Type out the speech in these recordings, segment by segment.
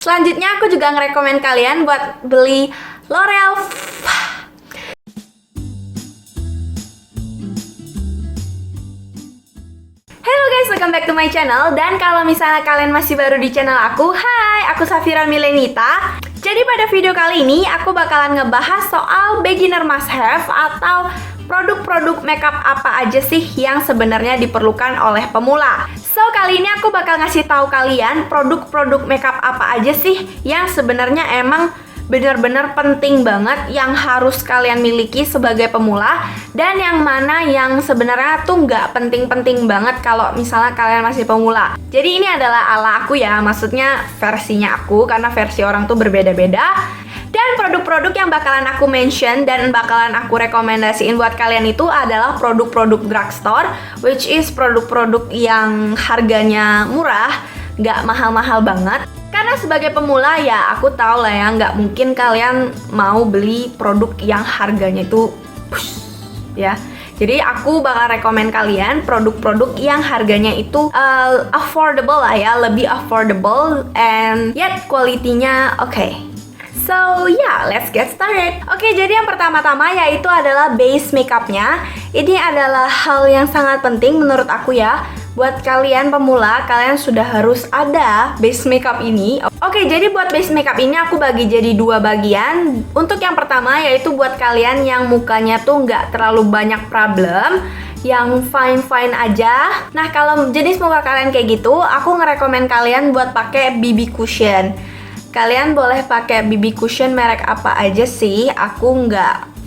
Selanjutnya aku juga ngerekomen kalian buat beli L'Oreal. Hello guys, welcome back to my channel. Dan kalau misalnya kalian masih baru di channel aku, hai, aku Safira Milenita. Jadi pada video kali ini aku bakalan ngebahas soal beginner must have atau produk-produk makeup apa aja sih yang sebenarnya diperlukan oleh pemula. So, kali ini aku bakal ngasih tahu kalian produk-produk makeup apa aja sih yang sebenarnya emang benar-benar penting banget yang harus kalian miliki sebagai pemula, dan yang mana yang sebenarnya tuh nggak penting-penting banget kalau misalnya kalian masih pemula. Jadi ini adalah ala aku ya, maksudnya versinya aku, karena versi orang tuh berbeda-beda. Dan produk-produk yang bakalan aku mention dan bakalan aku rekomendasiin buat kalian itu adalah produk-produk drugstore, which is produk-produk yang harganya murah, nggak mahal-mahal banget. Karena sebagai pemula ya aku tahu lah ya, nggak mungkin kalian mau beli produk yang harganya itu ya. Jadi aku bakal rekomen kalian produk-produk yang harganya itu affordable lah ya, lebih affordable and yet quality-nya oke. So yeah, let's get started. Oke, jadi yang pertama-tama yaitu adalah base makeupnya. Ini adalah hal yang sangat penting menurut aku ya. Buat kalian pemula, kalian sudah harus ada base makeup ini. Oke, jadi buat base makeup ini aku bagi jadi dua bagian. Untuk yang pertama yaitu buat kalian yang mukanya tuh nggak terlalu banyak problem, yang fine-fine aja. Nah, kalau jenis muka kalian kayak gitu, aku ngerekomen kalian buat pakai BB cushion. Kalian boleh pakai BB cushion merek apa aja sih. Aku nggak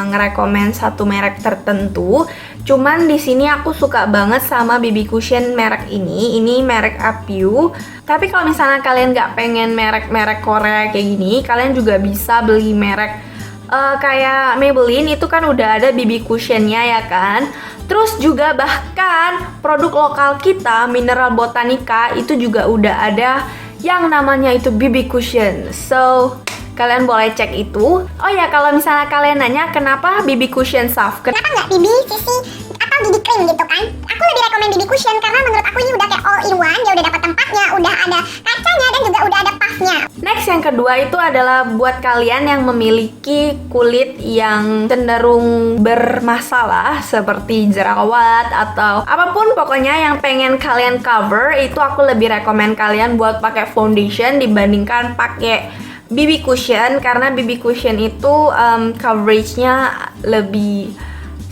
ngerekomen satu merek tertentu. Cuman di sini aku suka banget sama BB cushion merek ini. Ini merek Apiu. Tapi kalau misalnya kalian nggak pengen merek-merek Korea kayak gini, kalian juga bisa beli merek kayak Maybelline. Itu kan udah ada BB cushionnya ya kan. Terus juga bahkan produk lokal kita, Mineral Botanica, itu juga udah ada yang namanya itu BB cushion. So, kalian boleh cek itu. Oh ya, kalau misalnya kalian nanya kenapa BB cushion soft, kenapa nggak BB, CC, atau BB cream gitu kan? Aku lebih rekomen BB cushion karena menurut aku ini udah kayak all in one. Dia udah dapat tempatnya, udah ada kacanya, dan juga udah ada puffnya. Next, yang kedua itu adalah buat kalian yang memiliki kulit yang cenderung bermasalah seperti jerawat atau apapun pokoknya yang pengen kalian cover, itu aku lebih rekomen kalian buat pakai foundation dibandingkan pakai BB cushion, karena BB cushion itu coveragenya lebih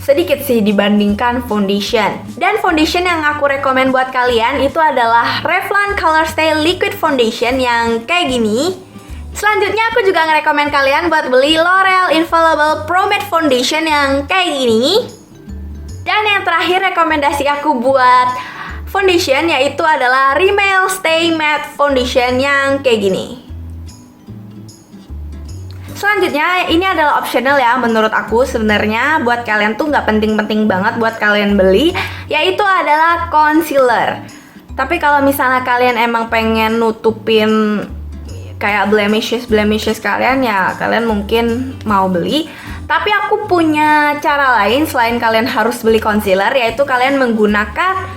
sedikit sih dibandingkan foundation. Dan foundation yang aku rekomen buat kalian itu adalah Revlon Color Stay Liquid Foundation yang kayak gini. Selanjutnya aku juga ngerekomen kalian buat beli L'Oreal Infallible Pro Matte Foundation yang kayak gini. Dan yang terakhir rekomendasi aku buat foundation yaitu adalah Rimmel Stay Matte Foundation yang kayak gini. Selanjutnya, ini adalah optional ya menurut aku sebenarnya. Buat kalian tuh nggak penting-penting banget buat kalian beli, yaitu adalah concealer. Tapi kalau misalnya kalian emang pengen nutupin kayak blemishes kalian, ya kalian mungkin mau beli. Tapi aku punya cara lain selain kalian harus beli concealer, yaitu kalian menggunakan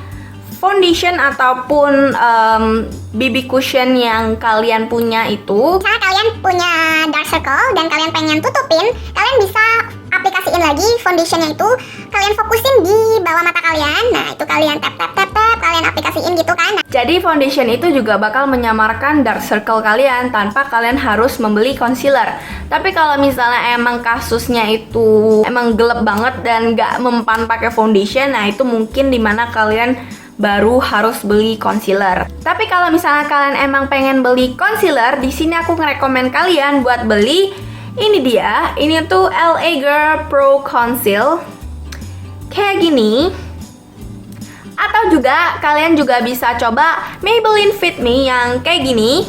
foundation ataupun BB cushion yang kalian punya itu. Misalnya kalian punya dark circle dan kalian pengen tutupin, kalian bisa aplikasiin lagi foundationnya itu, kalian fokusin di bawah mata kalian. Nah, itu kalian tap, kalian aplikasiin gitu kan. Jadi foundation itu juga bakal menyamarkan dark circle kalian tanpa kalian harus membeli concealer. Tapi kalau misalnya emang kasusnya itu emang gelap banget dan nggak mempan pakai foundation, nah itu mungkin dimana kalian baru harus beli concealer. Tapi kalau misalnya kalian emang pengen beli concealer, di sini aku ngerekomen kalian buat beli ini dia. Ini tuh LA Girl Pro Conceal kayak gini. Atau juga kalian juga bisa coba Maybelline Fit Me yang kayak gini.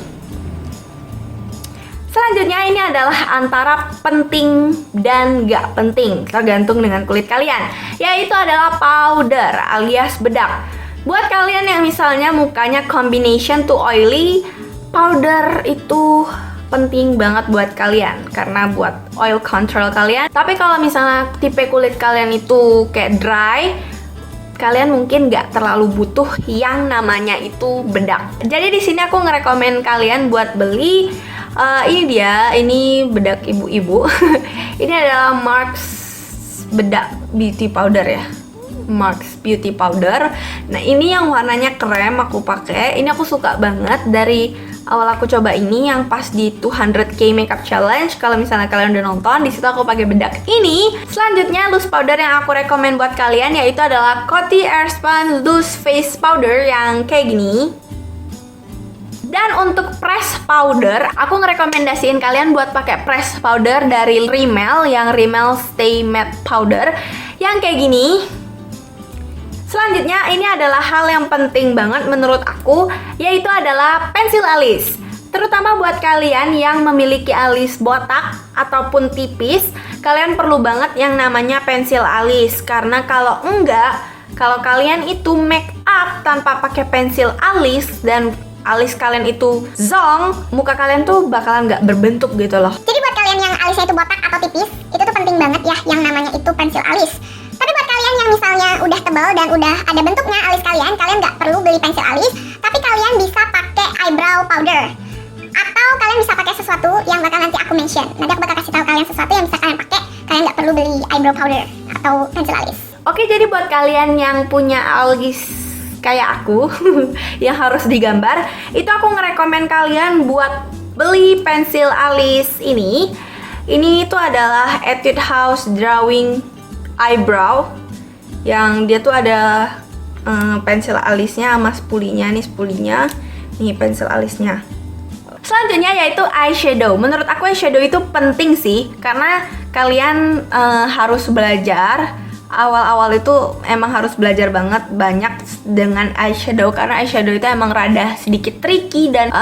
Selanjutnya ini adalah antara penting dan gak penting, tergantung dengan kulit kalian, yaitu adalah powder alias bedak. Buat kalian yang misalnya mukanya combination to oily, powder itu penting banget buat kalian karena buat oil control kalian. Tapi kalau misalnya tipe kulit kalian itu kayak dry, kalian mungkin nggak terlalu butuh yang namanya itu bedak. Jadi di sini aku ngerekomen kalian buat beli ini bedak ibu-ibu. Ini adalah Marks bedak beauty powder ya. Marks Beauty Powder. Nah, ini yang warnanya krem aku pakai. Ini aku suka banget dari awal aku coba ini yang pas di 200k makeup challenge. Kalau misalnya kalian udah nonton, di situ aku pakai bedak ini. Selanjutnya loose powder yang aku rekomen buat kalian yaitu adalah Coty Airspun Loose Face Powder yang kayak gini. Dan untuk press powder, aku ngerekomendasiin kalian buat pakai press powder dari Rimmel yang Rimmel Stay Matte Powder yang kayak gini. Selanjutnya, ini adalah hal yang penting banget menurut aku, yaitu adalah pensil alis. Terutama buat kalian yang memiliki alis botak ataupun tipis, kalian perlu banget yang namanya pensil alis. Karena kalau enggak, kalau kalian itu make up tanpa pakai pensil alis dan alis kalian itu zong, muka kalian tuh bakalan nggak berbentuk gitu loh. Jadi buat kalian yang alisnya itu botak atau tipis, itu tuh penting banget ya yang namanya itu pensil alis. Tapi buat kalian yang misalnya udah tebal dan udah ada bentuknya alis kalian nggak perlu beli pensil alis, tapi kalian bisa pakai eyebrow powder. Atau kalian bisa pakai sesuatu yang bakal nanti aku mention. Nanti aku bakal kasih tahu kalian sesuatu yang bisa kalian pakai, kalian nggak perlu beli eyebrow powder atau pensil alis. Oke, jadi buat kalian yang punya alis kayak aku yang harus digambar, itu aku ngerekomen kalian buat beli pensil alis ini. Ini itu adalah Etude House Drawing Eyebrow yang dia tuh ada pensil alisnya sama spulinya. Nih spulinya, nih pensil alisnya. Selanjutnya yaitu eyeshadow. Menurut aku eyeshadow itu penting sih, karena kalian harus belajar. Awal-awal itu emang harus belajar banyak dengan eyeshadow, karena eyeshadow itu emang rada sedikit tricky dan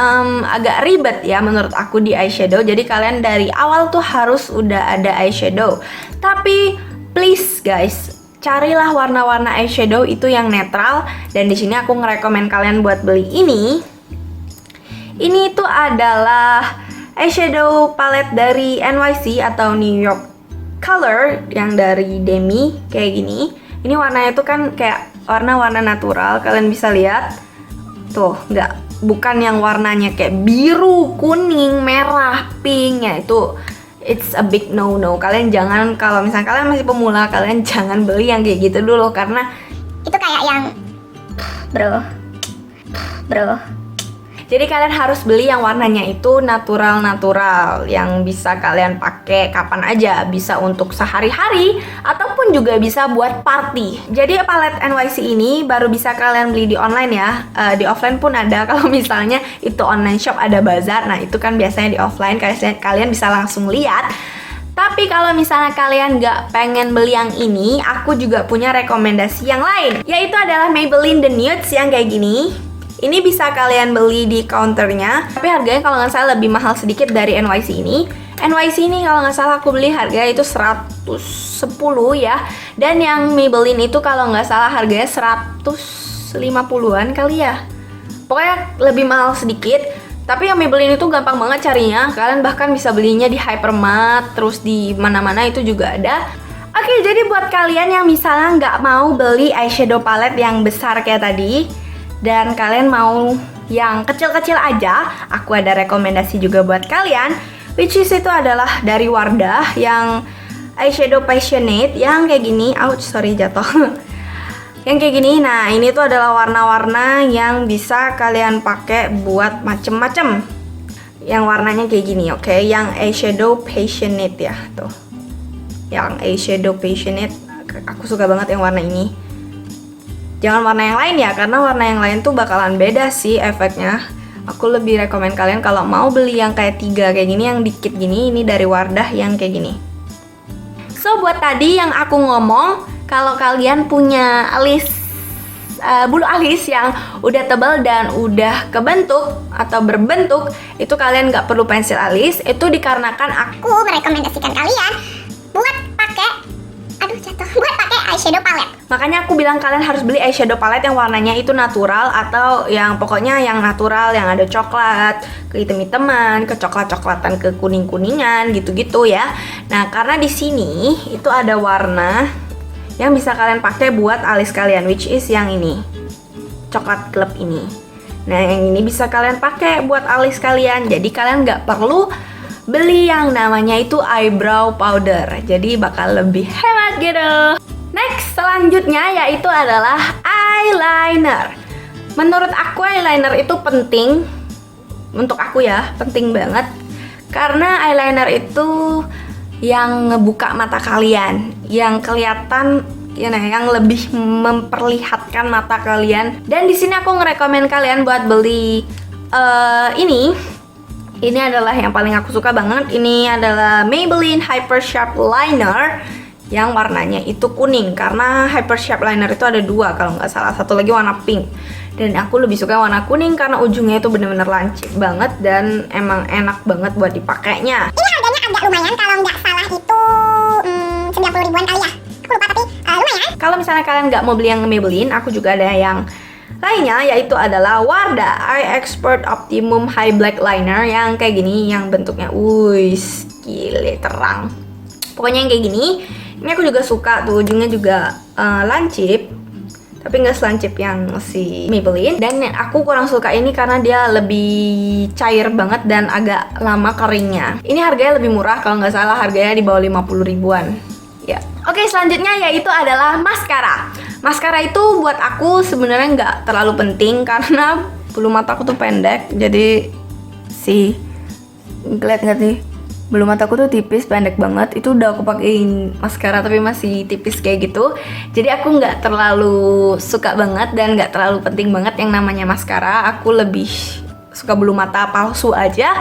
agak ribet ya menurut aku di eyeshadow. Jadi kalian dari awal tuh harus udah ada eyeshadow. Tapi please guys, carilah warna-warna eyeshadow itu yang netral, dan di sini aku ngerekomen kalian buat beli ini. Ini tuh adalah eyeshadow palette dari NYC atau New York Color yang dari Demi kayak gini. Ini warnanya tuh kan kayak warna-warna natural, kalian bisa lihat tuh, bukan yang warnanya kayak biru, kuning, merah, pink ya. Itu it's a big no-no. Kalian jangan, kalau misalnya kalian masih pemula, kalian jangan beli yang kayak gitu dulu, karena itu kayak yang bro. Jadi kalian harus beli yang warnanya itu natural, yang bisa kalian pakai kapan aja, bisa untuk sehari-hari ataupun juga bisa buat party. Jadi palette NYC ini baru bisa kalian beli di online ya. Di offline pun ada, kalau misalnya itu online shop ada bazar. Nah, itu kan biasanya di offline kalian bisa langsung lihat. Tapi kalau misalnya kalian nggak pengen beli yang ini, aku juga punya rekomendasi yang lain, yaitu adalah Maybelline The Nudes yang kayak gini. Ini bisa kalian beli di counternya, tapi harganya kalau nggak salah lebih mahal sedikit dari NYC ini. NYC ini kalau nggak salah aku beli harganya itu 110 ya. Dan yang Maybelline itu kalau nggak salah harganya 150-an kali ya. Pokoknya lebih mahal sedikit. Tapi yang Maybelline itu gampang banget carinya. Kalian bahkan bisa belinya di Hypermart, terus di mana-mana itu juga ada. Oke, jadi buat kalian yang misalnya nggak mau beli eyeshadow palette yang besar kayak tadi, dan kalian mau yang kecil-kecil aja, aku ada rekomendasi juga buat kalian, which is itu adalah dari Wardah yang eyeshadow passionate yang kayak gini. Ouch, sorry jatuh. Yang kayak gini. Nah, ini tuh adalah warna-warna yang bisa kalian pakai buat macem-macem. Yang warnanya kayak gini, oke? Yang eyeshadow passionate ya, tuh. Yang eyeshadow passionate, aku suka banget yang warna ini. Jangan warna yang lain ya, karena warna yang lain tuh bakalan beda sih efeknya. Aku lebih rekomen kalian kalau mau beli yang kayak 3 kayak gini, yang dikit gini, ini dari Wardah yang kayak gini. So, buat tadi yang aku ngomong, kalau kalian punya alis bulu alis yang udah tebal dan udah kebentuk atau berbentuk, itu kalian nggak perlu pensil alis. Itu dikarenakan aku merekomendasikan kalian buat pakai buat pakai eyeshadow palette. Makanya aku bilang kalian harus beli eyeshadow palette yang warnanya itu natural, atau yang pokoknya yang natural, yang ada coklat, ke hitam-hitaman, ke coklat-coklatan, ke kuning-kuningan gitu-gitu ya. Nah, karena di sini itu ada warna yang bisa kalian pakai buat alis kalian, which is yang ini, coklat club ini. Nah, yang ini bisa kalian pakai buat alis kalian, jadi kalian nggak perlu beli yang namanya itu eyebrow powder, jadi bakal lebih hemat gitu. Next, selanjutnya yaitu adalah eyeliner. Menurut aku eyeliner itu penting, untuk aku ya, penting banget. Karena eyeliner itu yang ngebuka mata kalian, yang kelihatan, yang lebih memperlihatkan mata kalian. Dan di sini aku ngerekomen kalian buat beli ini. Ini adalah yang paling aku suka banget. Ini adalah Maybelline Hyper Sharp Liner yang warnanya itu kuning. Karena Hyper Sharp Liner itu ada dua kalau nggak salah. Satu lagi warna pink. Dan aku lebih suka warna kuning karena ujungnya itu bener-bener lancip banget dan emang enak banget buat dipakainya. Ini harganya agak lumayan, kalau nggak salah itu 90 ribuan kali ya. Aku lupa tapi lumayan. Kalau misalnya kalian nggak mau beli yang Maybelline, aku juga ada yang lainnya, yaitu adalah Wardah Eye Expert Optimum High Black Liner yang kayak gini, yang bentuknya gile terang. Pokoknya yang kayak gini, ini aku juga suka tuh, ujungnya juga lancip, tapi nggak selancip yang si Maybelline. Dan aku kurang suka ini karena dia lebih cair banget dan agak lama keringnya. Ini harganya lebih murah, kalau nggak salah harganya di bawah 50 ribuan. Ya. Oke, selanjutnya yaitu adalah maskara. Maskara itu buat aku sebenarnya nggak terlalu penting karena bulu mataku tuh pendek, jadi ngeliat nggak sih? Bulu mataku tuh tipis, pendek banget. Itu udah aku pakein maskara tapi masih tipis kayak gitu. Jadi aku nggak terlalu suka banget dan nggak terlalu penting banget yang namanya maskara. Aku lebih suka bulu mata palsu aja.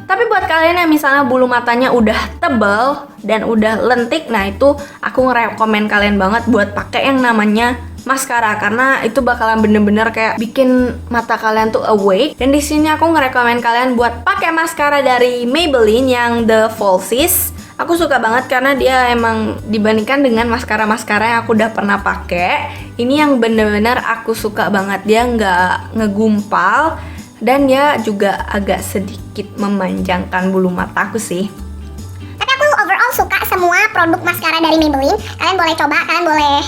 Tapi buat kalian yang misalnya bulu matanya udah tebal dan udah lentik, nah itu aku ngerekomen kalian banget buat pakai yang namanya maskara karena itu bakalan bener-bener kayak bikin mata kalian tuh awake. Dan di sini aku ngerekomen kalian buat pakai maskara dari Maybelline yang The Falsies. Aku suka banget karena dia emang dibandingkan dengan maskara-maskara yang aku udah pernah pakai, ini yang bener-bener aku suka banget. Dia nggak ngegumpal dan dia juga agak sedikit memanjangkan bulu mataku sih. Tapi aku overall suka semua produk maskara dari Maybelline. Kalian boleh coba, kalian boleh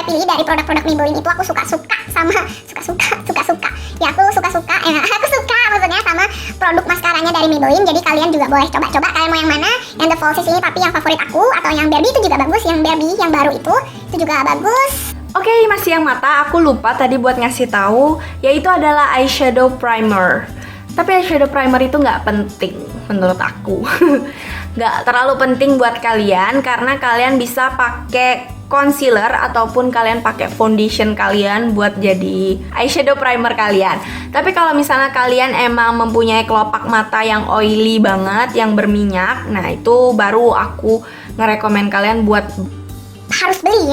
pilih dari produk-produk Maybelline itu. Aku suka-suka sama suka-suka. Ya aku suka-suka, aku suka maksudnya sama produk maskaranya dari Maybelline. Jadi kalian juga boleh coba-coba. Kalian mau yang mana? Yang The Falsies ini tapi yang favorit aku, atau yang Barbie itu juga bagus. Yang Barbie yang baru itu juga bagus. Oke, masih yang mata, aku lupa tadi buat ngasih tahu, yaitu adalah eyeshadow primer. Tapi eyeshadow primer itu nggak penting menurut aku. Nggak terlalu penting buat kalian karena kalian bisa pakai concealer ataupun kalian pakai foundation kalian buat jadi eyeshadow primer kalian. Tapi kalau misalnya kalian emang mempunyai kelopak mata yang oily banget, yang berminyak, nah itu baru aku ngerekomen kalian buat harus beli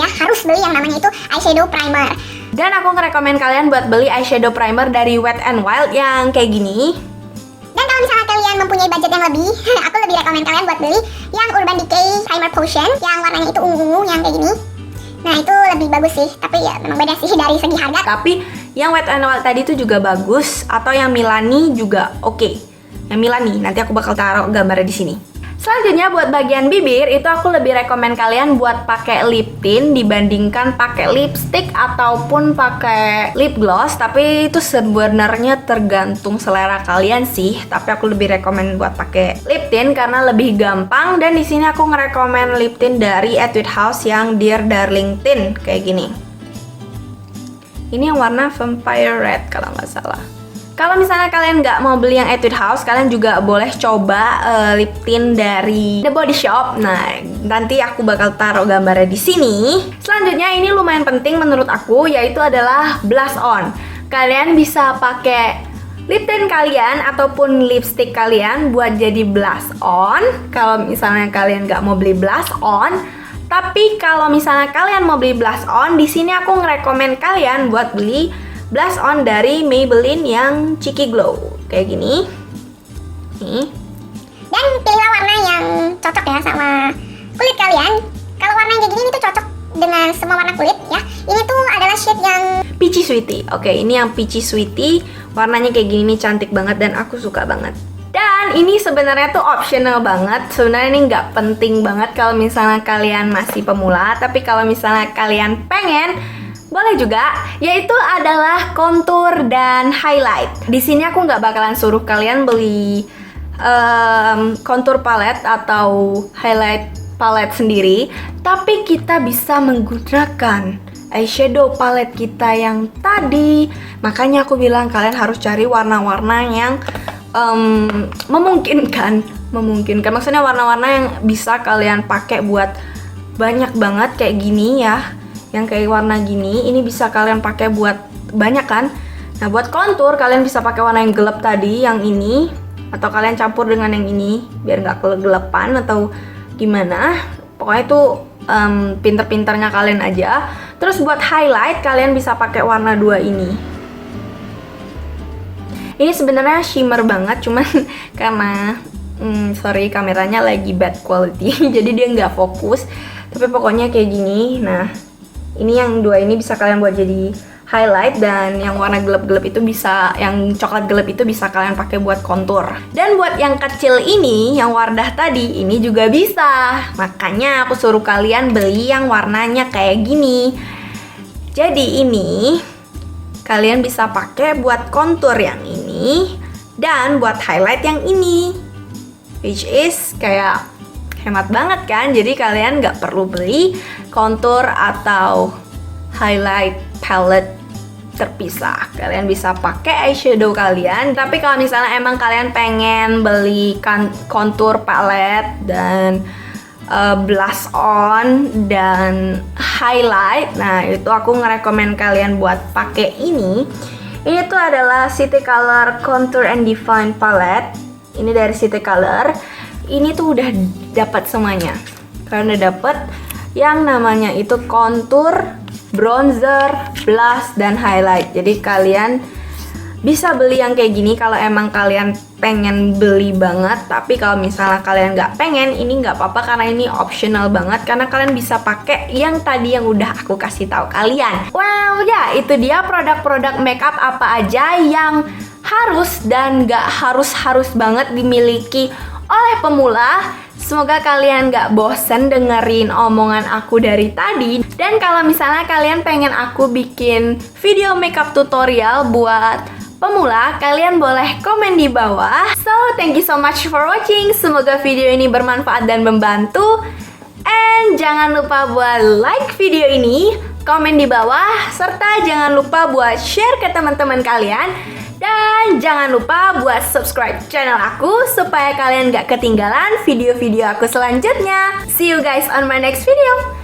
yang namanya itu eyeshadow primer. Dan aku ngerekomen kalian buat beli eyeshadow primer dari Wet n Wild yang kayak gini. Dan kalau misalnya kalian mempunyai budget yang lebih, aku lebih rekomen kalian buat beli yang Urban Decay Primer Potion yang warnanya itu ungu-ungu yang kayak gini. Nah itu lebih bagus sih, tapi ya memang beda sih dari segi harga. Tapi yang Wet n Wild tadi itu juga bagus, atau yang Milani juga oke. Yang Milani nanti aku bakal taruh gambarnya di sini. Selanjutnya buat bagian bibir itu aku lebih rekomen kalian buat pakai lip tint dibandingkan pakai lipstick ataupun pakai lip gloss. Tapi itu sebenarnya tergantung selera kalian sih. Tapi aku lebih rekomen buat pakai lip tint karena lebih gampang. Dan di sini aku ngerekomen lip tint dari Etude House yang Dear Darling Tint kayak gini. Ini yang warna Vampire Red kalau nggak salah. Kalau misalnya kalian nggak mau beli yang Etude House, kalian juga boleh coba lip tint dari The Body Shop. Nah, nanti aku bakal taruh gambarnya di sini. Selanjutnya ini lumayan penting menurut aku, yaitu adalah blush on. Kalian bisa pakai lip tint kalian ataupun lipstick kalian buat jadi blush on. Kalau misalnya kalian nggak mau beli blush on, tapi kalau misalnya kalian mau beli blush on, di sini aku ngerekomen kalian buat beli blush on dari Maybelline yang Cheeky Glow kayak gini. Nih. Dan pilihlah warna yang cocok ya sama kulit kalian. Kalau warna yang kayak gini tuh cocok dengan semua warna kulit ya. Ini tuh adalah shade yang Peachy Sweetie. Oke, ini yang Peachy Sweetie. Warnanya kayak gini nih, cantik banget dan aku suka banget. Dan Dan ini sebenarnya tuh optional banget. Sebenarnya ini nggak penting banget kalau misalnya kalian masih pemula. Tapi kalau misalnya kalian pengen, boleh juga. Yaitu adalah contour dan highlight. Di sini aku nggak bakalan suruh kalian beli contour palette atau highlight palette sendiri. Tapi kita bisa menggunakan eyeshadow palette kita yang tadi. Makanya aku bilang kalian harus cari warna-warna yang memungkinkan. Maksudnya warna-warna yang bisa kalian pakai buat banyak banget kayak gini ya. Yang kayak warna gini, ini bisa kalian pakai buat banyak kan. Nah, buat contour kalian bisa pakai warna yang gelap tadi, yang ini, atau kalian campur dengan yang ini biar nggak kegelapan atau gimana. Pokoknya itu pinter-pinternya kalian aja. Terus buat highlight kalian bisa pakai warna 2 ini. Ini sebenarnya shimmer banget, cuman karena sorry kameranya lagi bad quality, jadi dia nggak fokus. Tapi pokoknya kayak gini. Nah, ini yang 2 ini bisa kalian buat jadi highlight, dan yang warna gelap-gelap itu bisa, yang coklat gelap itu bisa kalian pakai buat contour. Dan buat yang kecil ini, yang Wardah tadi, ini juga bisa. Makanya aku suruh kalian beli yang warnanya kayak gini. Jadi ini kalian bisa pakai buat contour yang ini dan buat highlight yang ini, which is kayak hemat banget kan. Jadi kalian nggak perlu beli contour atau highlight palette terpisah. Kalian bisa pakai eyeshadow kalian. Tapi kalau misalnya emang kalian pengen beli contour palette dan blush on dan highlight, nah itu aku ngerekomen kalian buat pakai ini. Ini tuh adalah City Color Contour and Define Palette. Ini dari City Color. Ini tuh udah dapat semuanya. Kalian udah dapat yang namanya itu contour, bronzer, blush, dan highlight. Jadi kalian bisa beli yang kayak gini kalau emang kalian pengen beli banget. Tapi kalau misalnya kalian nggak pengen, ini nggak apa-apa karena ini optional banget. Karena kalian bisa pakai yang tadi yang udah aku kasih tahu kalian. Well ya, itu dia produk-produk makeup apa aja yang harus dan nggak harus banget dimiliki oleh pemula. Semoga kalian gak bosen dengerin omongan aku dari tadi. Dan kalau misalnya kalian pengen aku bikin video makeup tutorial buat pemula, kalian boleh komen di bawah. So, thank you so much for watching. Semoga video ini bermanfaat dan membantu. And jangan lupa buat like video ini, komen di bawah, serta jangan lupa buat share ke teman-teman kalian. Dan jangan lupa buat subscribe channel aku supaya kalian gak ketinggalan video-video aku selanjutnya. See you guys on my next video.